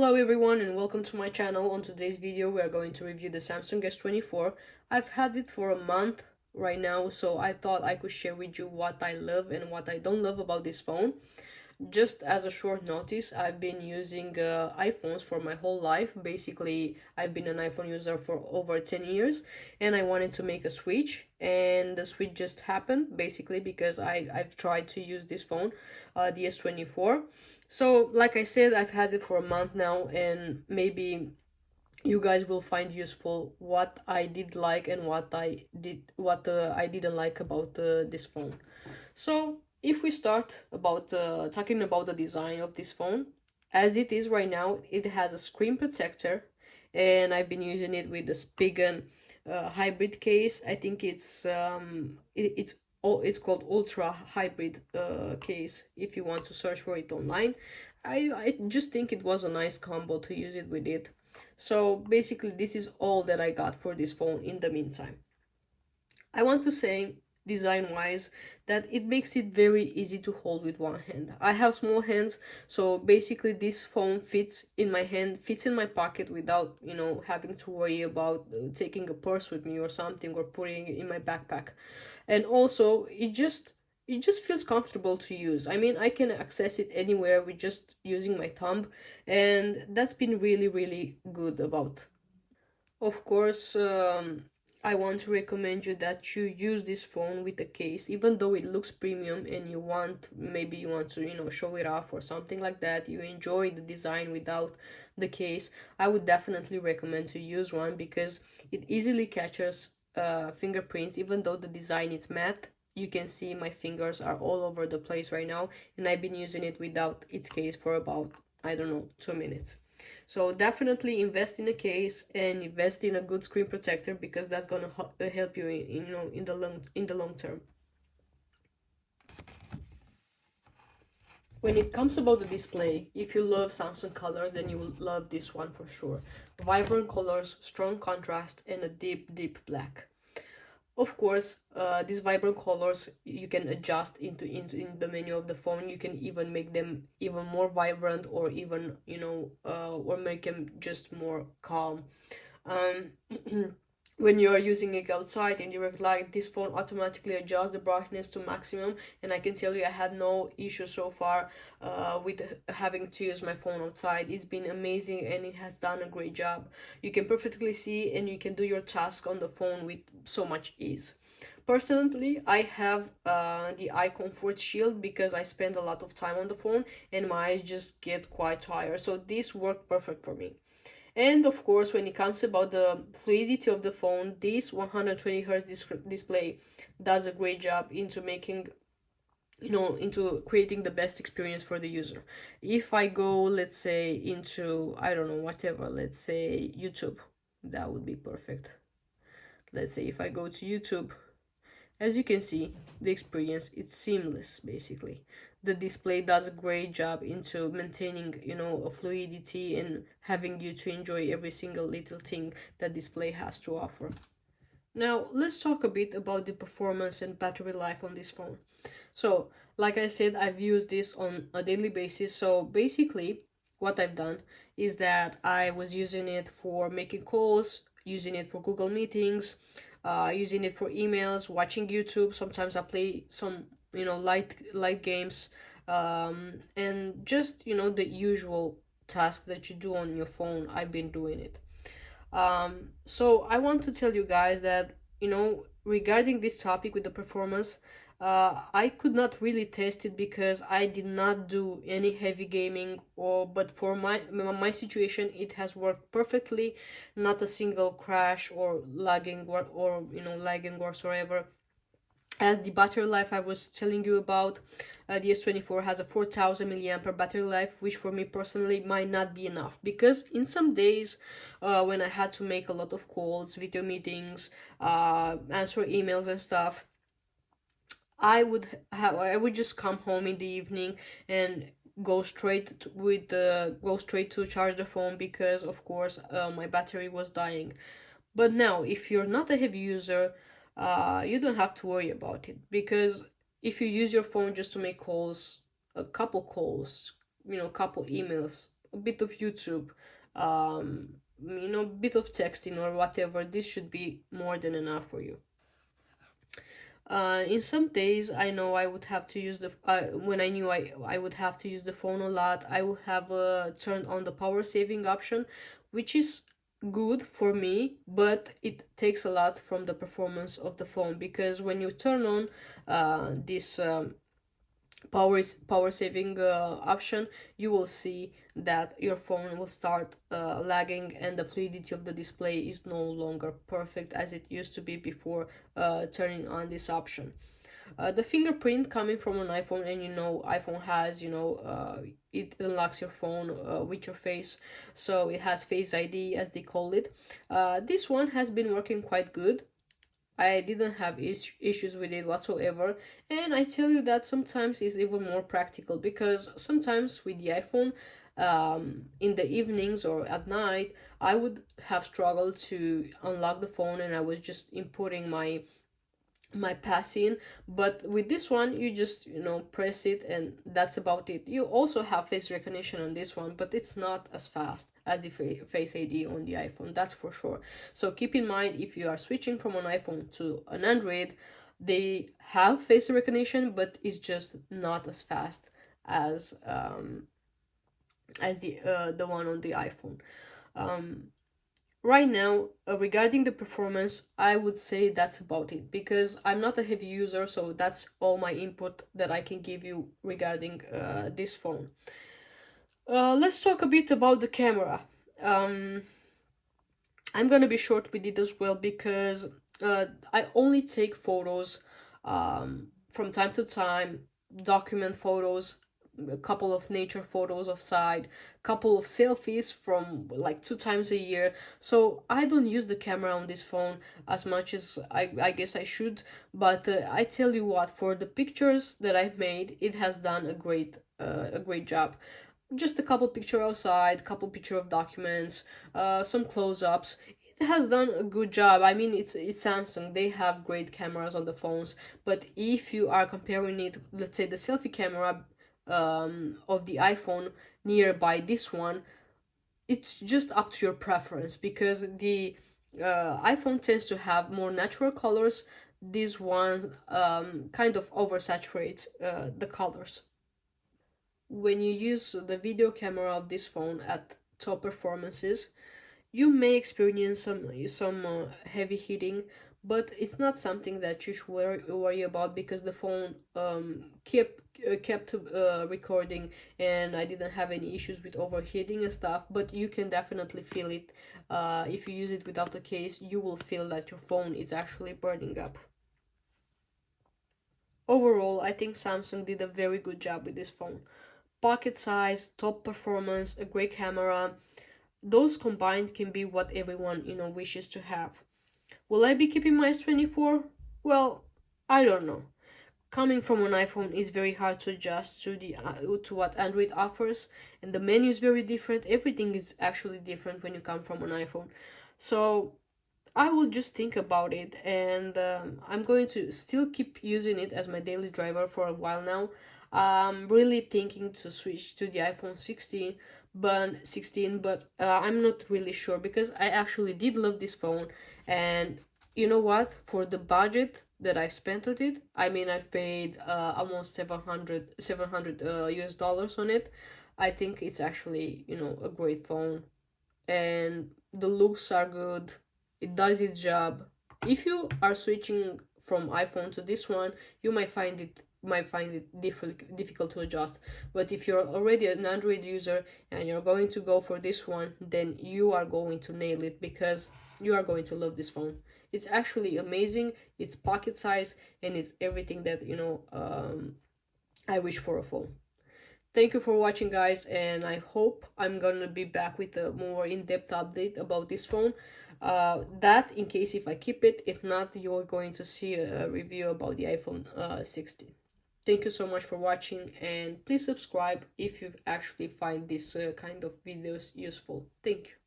Hello everyone and welcome to my channel. On today's video we are going to review the Samsung S24. I've had it for a month right now, so I thought I could share with you what I love and what I don't love about this phone. Just as a short notice, I've been using iPhones for my whole life. Basically, I've been an iPhone user for over 10 years and I wanted to make a switch, and the switch just happened basically because I've tried to use this phone, the S24. So like I said, I've had it for a month now, and maybe you guys will find useful what I did like and what I didn't like about this phone. So if we start about talking about the design of this phone, as it is right now, it has a screen protector, and I've been using it with the Spigen hybrid case. I think it's called Ultra Hybrid case if you want to search for it online. I just think it was a nice combo to use it with it. So basically, this is all that I got for this phone in the meantime. I want to say, design wise, that it makes it very easy to hold with one hand. I have small hands, so basically this phone fits in my hand, fits in my pocket without, having to worry about taking a purse with me or something, or putting it in my backpack. And also it just feels comfortable to use. I mean, I can access it anywhere with just using my thumb, and that's been really, really good about. Of course, I want to recommend you that you use this phone with a case, even though it looks premium and maybe you want to, show it off or something like that. You enjoy the design without the case. I would definitely recommend to use one because it easily catches fingerprints, even though the design is matte. You can see my fingers are all over the place right now, and I've been using it without its case for about, I don't know, 2 minutes. So definitely invest in a case and invest in a good screen protector because that's gonna help you in the long term. When it comes about the display, if you love Samsung colors, then you will love this one for sure. Vibrant colors, strong contrast, and a deep, deep black. Of course, these vibrant colors you can adjust in the menu of the phone. You can even make them even more vibrant, or even or make them just more calm. Um, when you are using it outside in direct light, this phone automatically adjusts the brightness to maximum, and I can tell you I had no issue so far with having to use my phone outside. It's been amazing and it has done a great job. You can perfectly see and you can do your task on the phone with so much ease. Personally, I have the eye comfort shield because I spend a lot of time on the phone and my eyes just get quite tired, so this worked perfect for me. And of course, when it comes about the fluidity of the phone, this 120 hertz display does a great job into making, into creating the best experience for the user. If I go, let's say, into, I don't know, whatever, let's say YouTube, that would be perfect. Let's say if I go to YouTube, as you can see, the experience, it's seamless basically. The display does a great job into maintaining, a fluidity and having you to enjoy every single little thing that display has to offer. Now, let's talk a bit about the performance and battery life on this phone. So, like I said, I've used this on a daily basis. So basically, what I've done is that I was using it for making calls, using it for Google Meetings, using it for emails, watching YouTube. Sometimes I play some, light games, and just, the usual tasks that you do on your phone. I've been doing it. So I want to tell you guys that, regarding this topic with the performance, I could not really test it because I did not do any heavy gaming, but for my situation, it has worked perfectly. Not a single crash or lagging or lagging whatsoever. As the battery life I was telling you about, the S24 has a 4000 milliampere battery life, which for me personally might not be enough because in some days when I had to make a lot of calls, video meetings, answer emails and stuff, I would just come home in the evening and go straight to charge the phone because of course my battery was dying. But now, if you're not a heavy user, you don't have to worry about it because if you use your phone just to make calls, a couple calls, couple emails a bit of YouTube, a bit of texting or whatever, this should be more than enough for you. In some days, I know I would have to use when I knew I would have to use the phone a lot, I would have turned on the power saving option, which is good for me, but it takes a lot from the performance of the phone, because when you turn on this power saving option, you will see that your phone will start lagging, and the fluidity of the display is no longer perfect as it used to be before turning on this option. The fingerprint coming from an iPhone, and iPhone has, it unlocks your phone with your face, so it has Face ID as they call it. This one has been working quite good. I didn't have issues with it whatsoever, and I tell you that sometimes it's even more practical, because sometimes with the iPhone, in the evenings or at night, I would have struggled to unlock the phone, and I was just inputting my pass in. But with this one, you just press it, and that's about it. You also have face recognition on this one, but it's not as fast as the Face ID on the iPhone, that's for sure. So keep in mind, if you are switching from an iPhone to an Android, they have face recognition, but it's just not as fast as the one on the iPhone. Right now, regarding the performance, I would say that's about it, because I'm not a heavy user, so that's all my input that I can give you regarding this phone. Let's talk a bit about the camera. I'm gonna be short with it as well, because I only take photos from time to time, document photos, a couple of nature photos outside, couple of selfies from like 2 times a year. So I don't use the camera on this phone as much as I guess I should. But I tell you what, for the pictures that I've made, it has done a great job. Just a couple picture outside, couple picture of documents, some close-ups. It has done a good job. I mean, it's Samsung. They have great cameras on the phones, but if you are comparing it, let's say the selfie camera of the iPhone nearby this one, it's just up to your preference, because the iPhone tends to have more natural colors. This one kind of oversaturates the colors. When you use the video camera of this phone at top performances, you may experience some heavy hitting, but it's not something that you should worry about, because the phone kept recording, and I didn't have any issues with overheating and stuff. But you can definitely feel it. If you use it without the case, you will feel that your phone is actually burning up. Overall, I think Samsung did a very good job with this phone. Pocket size, top performance, a great camera, those combined can be what everyone, wishes to have. Will I be keeping my S24? Well, I don't know. Coming from an iPhone is very hard to adjust to what Android offers, and the menu is very different. Everything is actually different when you come from an iPhone. So I will just think about it, and I'm going to still keep using it as my daily driver for a while now. I'm really thinking to switch to the iPhone 16, but I'm not really sure, because I actually did love this phone, and you know what? For the budget that I spent on it, I mean, I've paid almost 700 US dollars on it. I think it's actually, a great phone, and the looks are good. It does its job. If you are switching from iPhone to this one, you might find it difficult to adjust. But if you're already an Android user and you're going to go for this one, then you are going to nail it, because you are going to love this phone. It's actually amazing. It's pocket size, and it's everything that I wish for a phone. Thank you for watching, guys, and I hope I'm gonna be back with a more in-depth update about this phone. That in case if I keep it. If not, you're going to see a review about the iPhone 16. Thank you so much for watching, and please subscribe if you actually find this kind of videos useful. Thank you.